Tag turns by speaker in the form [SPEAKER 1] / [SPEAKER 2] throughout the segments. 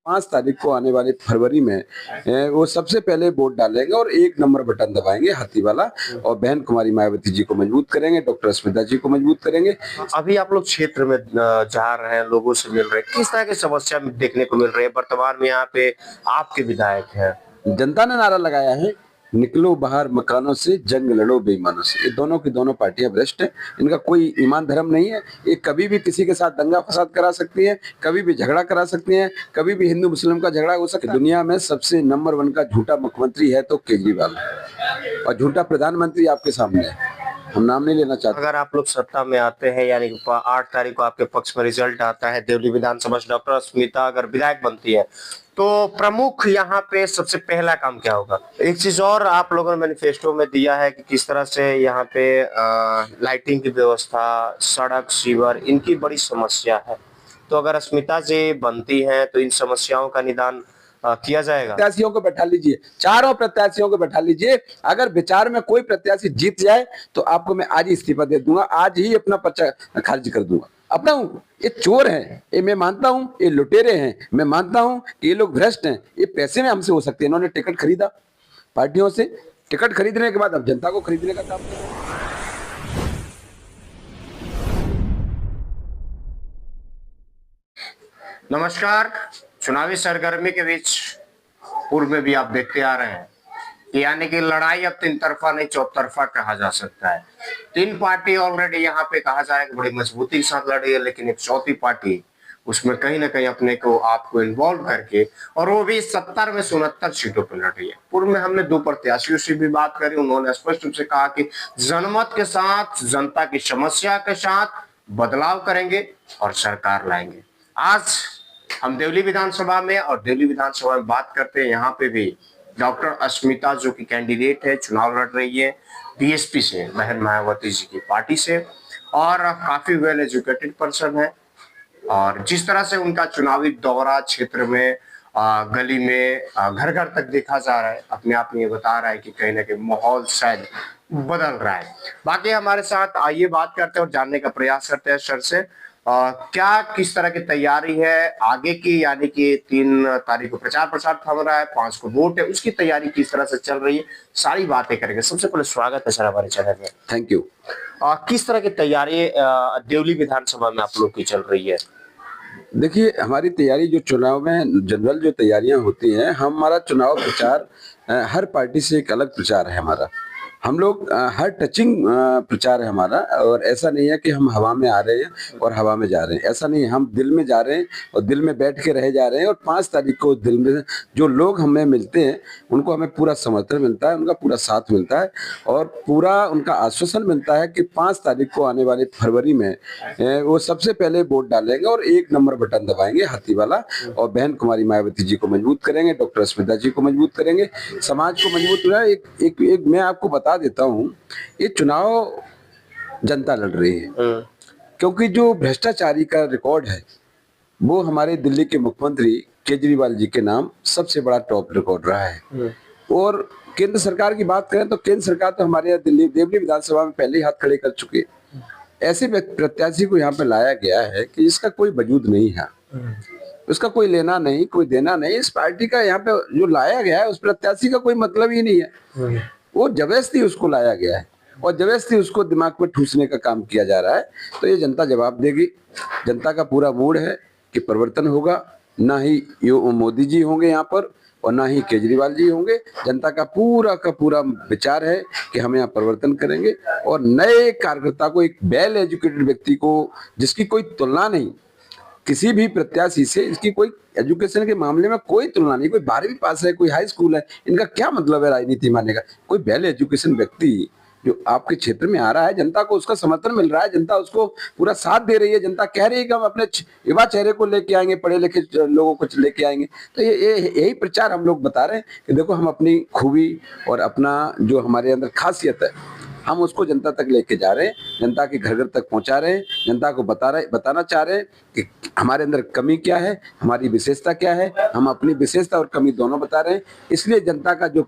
[SPEAKER 1] 5 तारीख को आने वाले फरवरी में वो सबसे पहले वोट डालेंगे और 1 नंबर बटन दबाएंगे हाथी वाला, और बहन कुमारी मायावती जी को मजबूत करेंगे, डॉक्टर स्मिता जी को मजबूत करेंगे।
[SPEAKER 2] अभी आप लोग क्षेत्र में जा रहे हैं, लोगों से मिल रहे हैं, किस तरह की समस्या देखने को मिल रही है? वर्तमान में यहाँ पे आपके विधायक हैं।
[SPEAKER 1] जनता ने नारा लगाया है, निकलो बाहर मकानों से, जंग लड़ो बेईमानों से। ये दोनों की दोनों पार्टियां भ्रष्ट हैं, इनका कोई ईमान धर्म नहीं है। ये कभी भी किसी के साथ दंगा फसाद करा सकती हैं, कभी भी झगड़ा करा सकती हैं, कभी भी हिंदू मुस्लिम का झगड़ा हो सकता है। दुनिया में सबसे नंबर 1 का झूठा मुख्यमंत्री है तो केजरीवाल, और झूठा प्रधानमंत्री आपके सामने है, हम नाम नहीं लेना चाहते।
[SPEAKER 2] अगर आप लोग सत्ता में आते हैं, यानी 8 तारीख को आपके पक्ष में रिजल्ट आता है, देवली विधानसभा से डॉक्टर स्मिता अगर विधायक बनती है, तो प्रमुख यहाँ पे सबसे पहला काम क्या होगा? एक चीज और आप लोगों ने मैनिफेस्टो में दिया है कि किस तरह से यहाँ पे लाइटिंग की व्यवस्था, सड़क, सीवर, इनकी बड़ी समस्या है। तो अगर स्मिता जी बनती हैं तो इन समस्याओं का निदान किया जाएगा।
[SPEAKER 1] प्रत्याशियों को बैठा लीजिए, चारों प्रत्याशियों को बैठा लीजिए। अगर विचार में कोई प्रत्याशी जीत जाए तो आपको मैं आज ही इस्तीफा दे दूंगा, आज ही अपना पर्चा खारिज कर दूंगा। अपना ये चोर हैं, ये मैं मानता हूं, ये लुटेरे हैं, मैं मानता हूं कि ये लोग भ्रष्ट हैं। ये पैसे में हमसे हो सकते हैं, इन्होंने टिकट खरीदा पार्टियों से, टिकट खरीदने के बाद अब जनता को खरीदने का काम कर रहे हैं।
[SPEAKER 2] नमस्कार। चुनावी सरगर्मी के बीच पूर्व में भी आप देखते आ रहे हैं कि यानी कि लड़ाई अब 3 तरफा नहीं, चौतरफा कहा जा सकता है। 3 पार्टी ऑलरेडी यहाँ पे कहा जाए कि बड़ी मजबूती के साथ लड़ रही है, लेकिन एक चौथी पार्टी उसमें कहीं ना कहीं अपने को आपको इन्वॉल्व करके, और वो भी 70 में 69 सीटों पर लड़ रही है। पूर्व में हमने 2 प्रत्याशियों से भी बात करी, उन्होंने स्पष्ट रूप से कहा कि जनमत के साथ, जनता की समस्या के साथ बदलाव करेंगे और सरकार लाएंगे। आज हम देवली विधानसभा में, और देवली विधानसभा में बात करते हैं, यहाँ पे भी डॉक्टर स्मिता जो कि कैंडिडेट है, चुनाव लड़ रही है बीएसपी से, बहन मायावती जी की पार्टी से, और काफी वेल एजुकेटेड पर्सन है। और जिस तरह से उनका चुनावी दौरा क्षेत्र में, गली में, घर घर तक देखा जा रहा है, अपने आप में ये बता रहा है कि कहीं ना कहीं माहौल शायद बदल रहा है। बाकी हमारे साथ आइए बात करते हैं और जानने का प्रयास करते हैं सर से क्या किस तरह की तैयारी है आगे की, यानी कि 3 तारीख को प्रचार प्रसार थम रहा है, 5 को वोट है, उसकी तैयारी किस तरह से चल रही है, सारी बातें करेंगे। सबसे पहले स्वागत है सर हमारे चैनल में।
[SPEAKER 1] Thank you.
[SPEAKER 2] किस तरह की तैयारी देवली विधानसभा में आप लोग की चल रही है?
[SPEAKER 1] देखिए, हमारी तैयारी जो चुनाव में जनरल जो तैयारियां होती हैं, हमारा चुनाव प्रचार हर पार्टी से एक अलग प्रचार है हमारा। हम लोग हर टचिंग प्रचार है हमारा, और ऐसा नहीं है कि हम हवा में आ रहे हैं और हवा में जा रहे हैं, ऐसा नहीं है। हम दिल में जा रहे हैं और दिल में बैठ के रह जा रहे हैं, और 5 तारीख को दिल में जो लोग हमें मिलते हैं उनको हमें पूरा समर्थन मिलता है, उनका पूरा साथ मिलता है, और पूरा उनका आश्वासन मिलता है कि 5 तारीख को आने वाले फरवरी में वो सबसे पहले वोट डालेंगे और 1 नंबर बटन दबाएंगे हाथी वाला, और बहन कुमारी मायावती जी को मजबूत करेंगे, डॉक्टर स्मिता जी को मजबूत करेंगे, समाज को मजबूत करेंगे। एक मैं आपको बता देता हूं, ये चुनाव जनता लड़ रही है, क्योंकि जो भ्रष्टाचारी का रिकॉर्ड है वो हमारे दिल्ली के मुख्यमंत्री केजरीवाल जी के नाम सबसे बड़ा टॉप रिकॉर्ड रहा है। और केंद्र सरकार की बात करें तो केंद्र सरकार तो हमारे यहाँ दिल्ली देवली विधानसभा में पहले ही हाथ खड़े कर चुके हैं। ऐसे प्रत्याशी को यहाँ पे लाया गया है कि इसका कोई वजूद नहीं है, उसका कोई लेना नहीं, कोई देना नहीं। इस पार्टी का यहाँ पे जो लाया गया है उस प्रत्याशी का कोई मतलब ही नहीं है, वो जबरदस्ती उसको लाया गया है और जबरदस्ती उसको दिमाग में ठूसने का काम किया जा रहा है। तो ये जनता जवाब देगी। जनता का पूरा मूड है कि परिवर्तन होगा, ना ही यो मोदी जी होंगे यहाँ पर और ना ही केजरीवाल जी होंगे। जनता का पूरा विचार है कि हम यहाँ परिवर्तन करेंगे और नए कार्यकर्ता को, एक वेल एजुकेटेड व्यक्ति को, जिसकी कोई तुलना नहीं किसी भी प्रत्याशी से, इसकी कोई एजुकेशन के मामले में कोई तुलना नहीं, कोई 12वीं पास है, कोई हाई स्कूल है, इनका क्या मतलब है राजनीति मानने का। कोई वेल एजुकेशन व्यक्ति जो आपके क्षेत्र में आ रहा है, जनता को उसका समर्थन मिल रहा है, जनता उसको पूरा साथ दे रही है, जनता कह रही है कि हम अपने युवा चेहरे को लेके आएंगे, पढ़े लिखे लोगों को लेके आएंगे। तो ये यही प्रचार हम लोग बता रहे हैं कि देखो हम अपनी खूबी और अपना जो हमारे अंदर खासियत है हम उसको जनता तक लेके जा रहे हैं, जनता के घर घर तक पहुंचा रहे हैं, जनता को बताना चाह रहे हैं कि हमारे अंदर कमी क्या है, हमारी विशेषता क्या है। हम अपनी विशेषता और कमी दोनों बता रहे हैं। इसलिए जनता का जो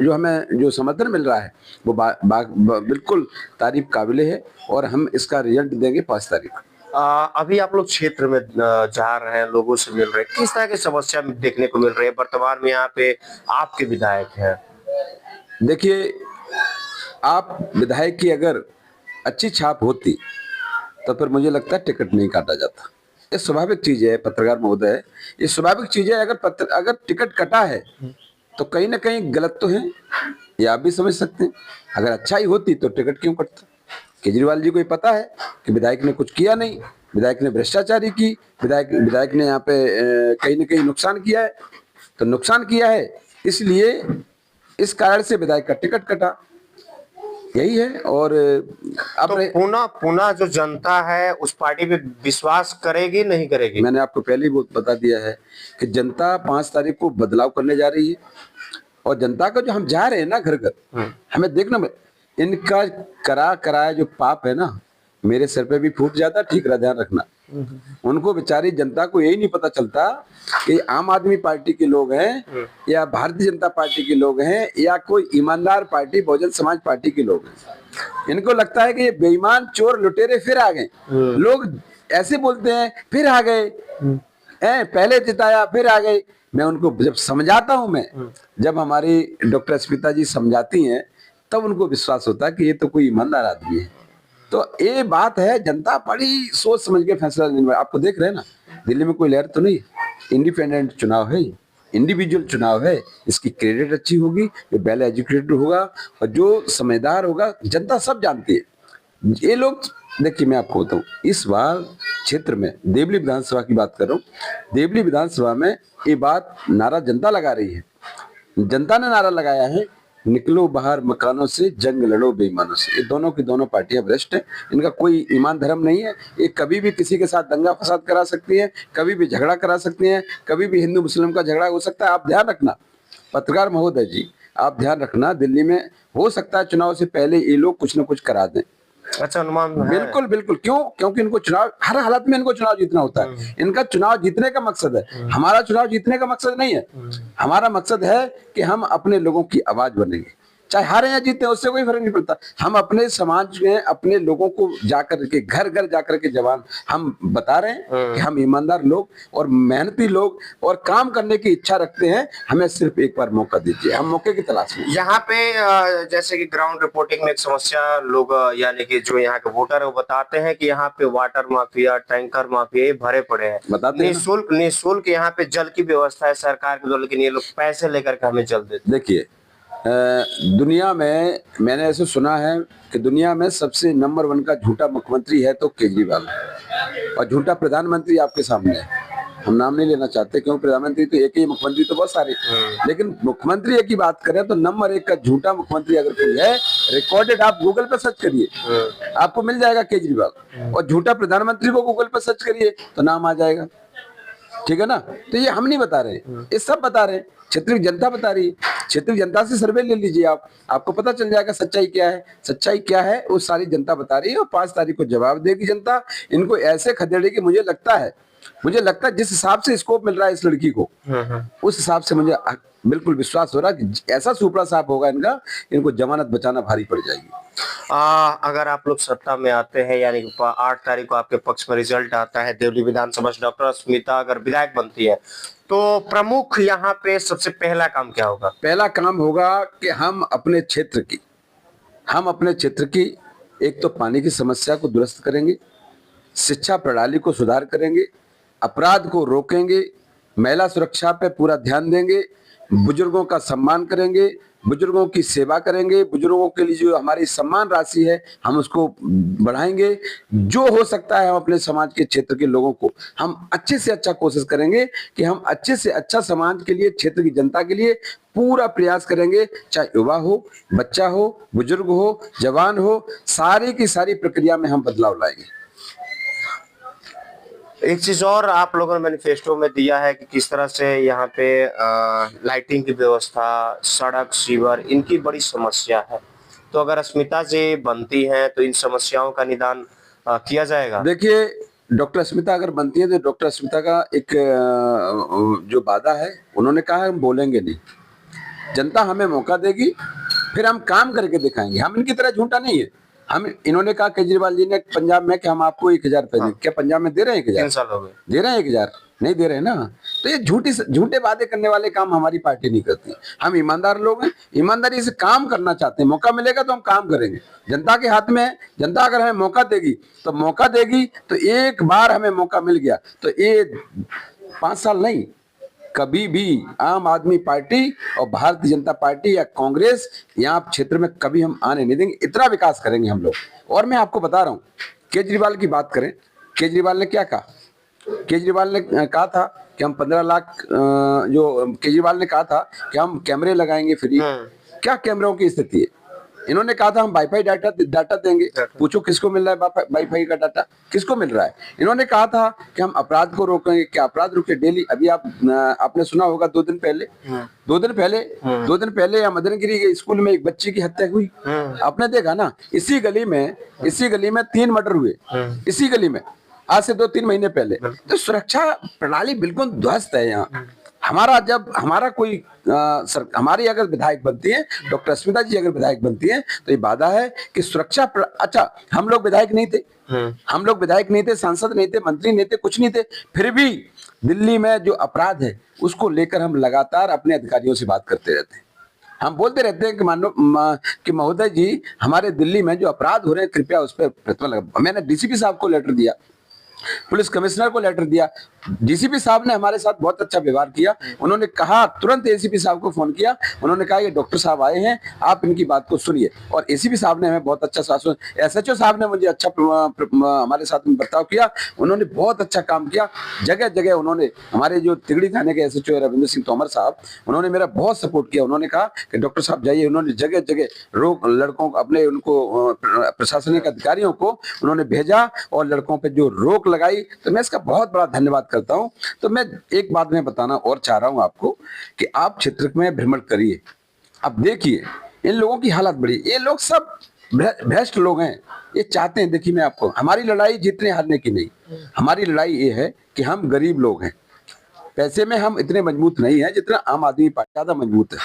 [SPEAKER 1] हमें जो समर्थन मिल रहा है वो बिल्कुल तारीफ काबिले है, और हम इसका रिजल्ट देंगे 5 तारीख को।
[SPEAKER 2] अभी आप लोग क्षेत्र में जा रहे हैं, लोगों से मिल रहे हैं, किस तरह की समस्या देखने को मिल रही है? वर्तमान में यहाँ पे आपके विधायक हैं।
[SPEAKER 1] देखिए, आप विधायक की अगर अच्छी छाप होती तो फिर मुझे लगता है टिकट नहीं काटा जाता। ये स्वाभाविक चीज है पत्रकार महोदय, ये स्वाभाविक चीज है। अगर टिकट कटा है तो कहीं ना कहीं गलत तो है, ये आप भी समझ सकते हैं। अगर अच्छाई होती तो टिकट क्यों कटता? केजरीवाल जी को ये पता है कि विधायक ने कुछ किया नहीं, विधायक ने भ्रष्टाचारी की, विधायक ने यहाँ पे कहीं ना कहीं नुकसान किया है। तो नुकसान किया है इसलिए इस कारण से विधायक का टिकट कटा, यही है। और अब
[SPEAKER 2] तो पुनः पुनः जो जनता है उस पार्टी पे विश्वास करेगी नहीं करेगी?
[SPEAKER 1] मैंने आपको पहले ही बता दिया है कि जनता 5 तारीख को बदलाव करने जा रही है। और जनता का जो हम जा रहे हैं ना घर घर, हमें देखना इनका कराया जो पाप है ना, मेरे सर पे भी फूट जाता, ठीक रहा, ध्यान रखना। उनको बेचारी जनता को यही नहीं पता चलता कि आम आदमी पार्टी के लोग हैं या भारतीय जनता पार्टी के लोग हैं या कोई ईमानदार पार्टी बहुजन समाज पार्टी के लोग हैं। इनको लगता है कि ये बेईमान चोर लुटेरे फिर आ गए। लोग ऐसे बोलते हैं फिर आ गए, पहले जिताया फिर आ गए। मैं उनको जब समझाता हूं, मैं जब हमारी डॉक्टर स्मिता जी समझाती हैं तब उनको विश्वास होता है कि ये तो कोई ईमानदार आदमी है। तो ये बात है, जनता बड़ी सोच समझ के फैसला लेने वाली। आपको देख रहे हैं ना, दिल्ली में कोई लहर तो नहीं, इंडिपेंडेंट चुनाव है, इंडिविजुअल चुनाव है। इसकी क्रेडिट अच्छी होगी, जो वेल एजुकेटेड होगा और जो समझदार होगा, जनता सब जानती है। ये लोग देखिए, मैं आपको बताऊं, इस बार क्षेत्र में देवली विधानसभा की बात कर रहा हूँ, देवली विधानसभा में ये बात नारा जनता लगा रही है। जनता ने नारा लगाया है, निकलो बाहर मकानों से, जंग लड़ो बेईमानों से। ये दोनों की दोनों पार्टियां भ्रष्ट हैं, इनका कोई ईमान धर्म नहीं है। ये कभी भी किसी के साथ दंगा फसाद करा सकती है, कभी भी झगड़ा करा सकती हैं, कभी भी हिंदू मुस्लिम का झगड़ा हो सकता है। आप ध्यान रखना पत्रकार महोदय जी, आप ध्यान रखना, दिल्ली में हो सकता है चुनाव से पहले ये लोग कुछ न कुछ करा दें।
[SPEAKER 2] अच्छा, अनुमान है?
[SPEAKER 1] बिल्कुल बिल्कुल। क्यों? क्योंकि इनको चुनाव, हर हालत में इनको चुनाव जीतना होता है। इनका चुनाव जीतने का मकसद है, हमारा चुनाव जीतने का मकसद नहीं है। हमारा मकसद है कि हम अपने लोगों की आवाज बनेंगे, चाहे हारे या जीते, उससे कोई फर्क नहीं पड़ता। हम अपने समाज में अपने लोगों को जाकर के घर घर जाकर के जवान हम बता रहे हैं कि हम ईमानदार लोग और मेहनती लोग और काम करने की इच्छा रखते हैं। हमें सिर्फ एक बार मौका दीजिए, हम मौके की तलाश में।
[SPEAKER 2] यहाँ पे जैसे कि ग्राउंड रिपोर्टिंग में एक समस्या लोग यानी कि जो यहाँ के वोटर है वो बताते हैं कि यहाँ पे वाटर माफिया, टैंकर माफिया ये भरे पड़े हैं।
[SPEAKER 1] बताते हैं
[SPEAKER 2] निःशुल्क यहाँ पे जल की व्यवस्था है सरकार की, लेकिन ये लोग पैसे लेकर के हमें जल देते।
[SPEAKER 1] देखिए, दुनिया में मैंने ऐसे सुना है कि दुनिया में सबसे नंबर 1 का झूठा मुख्यमंत्री है तो केजरीवाल है, और झूठा प्रधानमंत्री आपके सामने है। हम नाम नहीं लेना चाहते क्योंकि प्रधानमंत्री तो एक ही, मुख्यमंत्री तो बहुत सारे, लेकिन मुख्यमंत्री की बात करें तो नंबर 1 का झूठा मुख्यमंत्री अगर कोई है, रिकॉर्डेड, आप गूगल पे सर्च करिए आपको मिल जाएगा केजरीवाल। और झूठा प्रधानमंत्री को गूगल पे सर्च करिए तो नाम आ जाएगा। ठीक है ना? तो ये हम नहीं बता रहे, ये सब बता रहे हैं, क्षेत्रीय जनता बता रही है। क्षेत्रीय जनता से सर्वे ले लीजिए आप, आपको पता चल जाएगा सच्चाई क्या है। सच्चाई क्या है वो सारी जनता बता रही है, और 5 तारीख को जवाब देगी जनता। इनको ऐसे खदेड़ेगी, मुझे लगता है जिस हिसाब से स्कोप मिल रहा है इस लड़की को, उस हिसाब से मुझे बिल्कुल विश्वास हो रहा है कि ऐसा सुपड़ा साफ होगा इनका, इनको जमानत बचाना भारी पड़ जाएगी।
[SPEAKER 2] अगर आप लोग सत्ता में आते हैं, यानी 8 तारीख को आपके पक्ष में रिजल्ट आता है, देवली विधानसभा से डॉक्टर स्मिता अगर विधायक बनती है, तो प्रमुख यहाँ पे सबसे पहला काम क्या होगा?
[SPEAKER 1] पहला काम होगा कि हम अपने क्षेत्र की एक तो पानी की समस्या को दुरुस्त करेंगे, शिक्षा प्रणाली को सुधार करेंगे, अपराध को रोकेंगे, महिला सुरक्षा पे पूरा ध्यान देंगे, बुजुर्गों का सम्मान करेंगे, बुजुर्गों की सेवा करेंगे, बुजुर्गों के लिए जो हमारी सम्मान राशि है हम उसको बढ़ाएंगे। जो हो सकता है हम अपने समाज के क्षेत्र के लोगों को हम अच्छे से अच्छा कोशिश करेंगे कि हम अच्छे से अच्छा समाज के लिए, क्षेत्र की जनता के लिए पूरा प्रयास करेंगे। चाहे युवा हो, बच्चा हो, बुजुर्ग हो, जवान हो, सारी की सारी प्रक्रिया में हम बदलाव लाएंगे।
[SPEAKER 2] एक चीज और आप लोगों ने मैनिफेस्टो में दिया है कि किस तरह से यहाँ पे लाइटिंग की व्यवस्था, सड़क, सीवर, इनकी बड़ी समस्या है। तो अगर स्मिता जी बनती हैं तो इन समस्याओं का निदान किया जाएगा।
[SPEAKER 1] देखिए, डॉक्टर स्मिता अगर बनती है तो डॉक्टर स्मिता का एक जो वादा है, उन्होंने कहा हम बोलेंगे नहीं, जनता हमें मौका देगी, फिर हम काम करके दिखाएंगे। हम इनकी तरह झूठा नहीं है, हम इन्होंने कहा केजरीवाल जी ने पंजाब में कि हम आपको 1,000 रुपए देंगे। क्या पंजाब में दे रहे हैं 1,000?
[SPEAKER 2] 3 साल हो गए।
[SPEAKER 1] दे रहे हैं 1,000? नहीं दे रहे हैं ना। तो ये झूठे वादे करने वाले काम हमारी पार्टी नहीं करती। हम ईमानदार लोग हैं, ईमानदारी से काम करना चाहते हैं। मौका मिलेगा तो हम काम करेंगे। जनता के हाथ में है, जनता अगर हमें मौका देगी तो एक बार हमें मौका मिल गया तो ये 5 साल नहीं, कभी भी आम आदमी पार्टी और भारतीय जनता पार्टी या कांग्रेस यहाँ क्षेत्र में कभी हम आने नहीं देंगे। इतना विकास करेंगे हम लोग। और मैं आपको बता रहा हूँ, केजरीवाल की बात करें, केजरीवाल ने क्या कहा? केजरीवाल ने कहा था कि हम 15 लाख केजरीवाल ने कहा था कि हम कैमरे लगाएंगे फ्री। क्या कैमरों की स्थिति है? इन्होंने कहा था हम वाईफाई डाटा देंगे। पूछो किसको मिल रहा है वाईफाई का डाटा? किसको मिल रहा है? इन्होंने कहा था कि हम अपराध को रोकेंगे। क्या अपराध रुके? डेली अभी आपने सुना होगा 2 दिन पहले या मदनगिरी स्कूल में एक बच्ची की हत्या हुई। आपने देखा ना, इसी गली में 3 मर्डर हुए, इसी गली में, आज से 2-3 महीने पहले। तो सुरक्षा प्रणाली बिल्कुल ध्वस्त है यहाँ। हमारी अगर विधायक बनती है, डॉक्टर अस्मिता जी अगर विधायक बनती है, तो ये वादा है कि सुरक्षा अच्छा, हम लोग विधायक नहीं थे, सांसद नहीं थे, मंत्री नहीं थे, कुछ नहीं थे, फिर भी दिल्ली में जो अपराध है उसको लेकर हम लगातार अपने अधिकारियों से बात करते रहते हैं। हम बोलते रहते हैं कि महोदय जी, हमारे दिल्ली में जो अपराध हो रहे हैं, कृपया उस पर प्रतिबंध लगा। मैंने डीसीपी साहब को लेटर दिया, पुलिस कमिश्नर को लेटर दिया। डीसीपी साहब ने हमारे साथ बहुत अच्छा व्यवहार किया। उन्होंने कहा, तुरंत एसीपी साहब को फोन किया, उन्होंने कहा ये डॉक्टर साहब आए हैं, आप इनकी बात को सुनिए। और एसीपी साहब ने हमें बहुत अच्छा शासन, एसएचओ साहब ने मुझे अच्छा हमारे साथ में बर्ताव किया। उन्होंने बहुत अच्छा काम किया। जगह जगह उन्होंने, हमारे जो तिगड़ी थाने के एसएचओ रविंद्र सिंह तोमर साहब, उन्होंने मेरा बहुत सपोर्ट किया। उन्होंने कहा कि डॉक्टर साहब जाइए। उन्होंने जगह जगह लड़कों को, अपने उनको प्रशासनिक अधिकारियों को उन्होंने भेजा और लड़कों पर जो रोक लगाई। तो मैं इसका बहुत बड़ा धन्यवाद करता हूं। तो मैं एक बात मैं बताना और चाह रहा हूं आपको कि आप क्षेत्र में भ्रमण करिए, अब देखिए इन लोगों की हालत बड़ी, ये लोग सब भ्रष्ट लोग हैं। ये चाहते हैं, देखिए मैं आपको, हमारी लड़ाई जीतने हारने की नहीं, हमारी लड़ाई ये है कि हम गरीब लोग हैं। पैसे में हम इतने मजबूत नहीं है जितना आम आदमी पार्टी ज्यादा मजबूत है।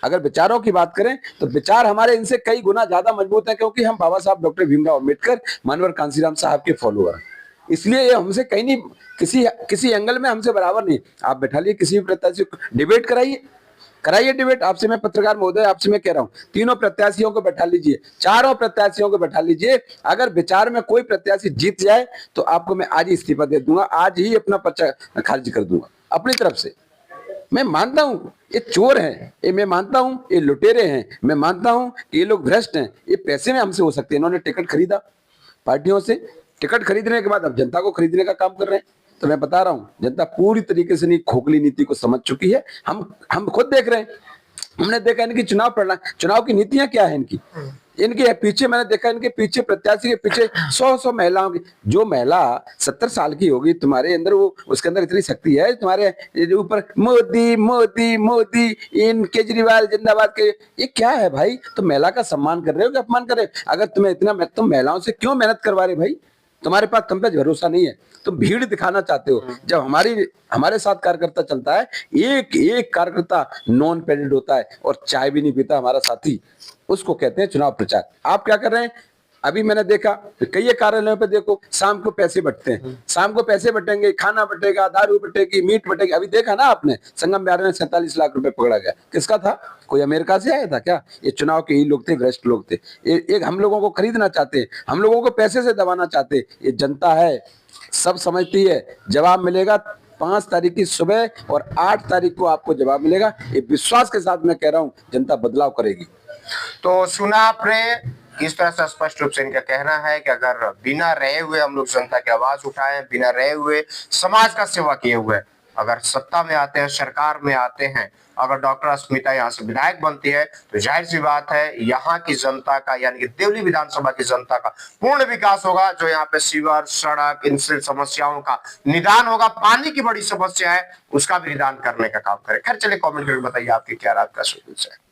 [SPEAKER 1] अगर विचारों की बात करें तो विचार हमारे इनसे कई गुना ज्यादा मजबूत है, क्योंकि हम बाबा साहब डॉक्टर भीमराव अम्बेडकर, मानवर कांसीराम साहब के फॉलोअर हैं। इसलिए ये हमसे कहीं नहीं, किसी एंगल में हमसे बराबर नहीं। आप बैठा लिए किसी भी प्रत्याशी को, डिबेट कराइए डिबेट। आपसे मैं पत्रकार महोदय, आपसे मैं कह रहा हूँ, तीनों प्रत्याशियों को बैठा लीजिए, चारों प्रत्याशियों को बैठा लीजिए। अगर विचार में कोई प्रत्याशी जीत जाए तो आपको मैं आज ही इस्तीफा दे दूंगा, आज ही अपना पर्चा खारिज कर दूंगा अपनी तरफ से। मैं मानता हूं ये चोर हैं, ये मैं मानता हूं ये लुटेरे हैं, मैं मानता हूं कि ये लोग भ्रष्ट हैं। ये पैसे में हमसे हो सकते हैं। इन्होंने टिकट खरीदा पार्टियों से, टिकट खरीदने के बाद अब जनता को खरीदने का काम कर रहे हैं। तो मैं बता रहा हूं, जनता पूरी तरीके से नहीं, खोखली नीति को समझ चुकी है। हम खुद देख रहे हैं, हमने देखा इनकी चुनाव की नीतियां क्या है इनके पीछे। मैंने देखा इनके पीछे, प्रत्याशी के पीछे 100 महिलाओं की। जो महिला 70 साल की होगी, तुम्हारे अंदर वो, उसके अंदर इतनी शक्ति है, तुम्हारे ऊपर मोदी मोदी मोदी, इन केजरीवाल जिंदाबाद के, ये क्या है भाई? तुम महिला का सम्मान कर रहे हो कि अपमान कर रहे हो? अगर तुम्हें इतना, तुम महिलाओं से क्यों मेहनत करवा रहे भाई? तुम्हारे पास, तुम पे भरोसा नहीं है, तुम भीड़ दिखाना चाहते हो। जब हमारे साथ कार्यकर्ता चलता है, एक कार्यकर्ता नॉन पेडेड होता है और चाय भी नहीं पीता हमारा साथी, उसको कहते हैं चुनाव प्रचार। आप क्या कर रहे हैं? अभी मैंने देखा कई कार्यालयों पे, देखो शाम को पैसे बंटते हैं, शाम को पैसे बटेंगे, खाना बटेगा, दारू बटेगी, मीट बटेगी। अभी देखा ना आपने, संगम बिहार में 47 लाख रुपए पकड़ा गया। किसका था? कोई अमेरिका से आया था क्या? ये चुनाव के ही लोग थे, भ्रष्ट लोग थे। एक हम लोगों को खरीदना चाहते, हम लोगों को पैसे से दबाना चाहते। ये जनता है, सब समझती है। जवाब मिलेगा 5 तारीख की सुबह और 8 तारीख को आपको जवाब मिलेगा। ये विश्वास के साथ मैं कह रहा हूं, जनता बदलाव करेगी।
[SPEAKER 2] तो सुना आपने किस तरह से स्पष्ट रूप से इनका कहना है कि अगर बिना रहे हुए हम लोग जनता की आवाज उठाएं, बिना रहे हुए समाज का सेवा किए हुए अगर सत्ता में आते हैं, सरकार में आते हैं, अगर डॉक्टर अस्मिता यहाँ से विधायक बनती है, तो जाहिर सी बात है यहाँ की जनता का, यानी कि देवली विधानसभा की जनता का पूर्ण विकास होगा। जो यहाँ पे सीवर, सड़क, इनसे समस्याओं का निदान होगा, पानी की बड़ी समस्या है, उसका भी निदान करने का काम करे। खैर चलिए, कमेंट करके बताइए आपकी क्या राय का सोच है।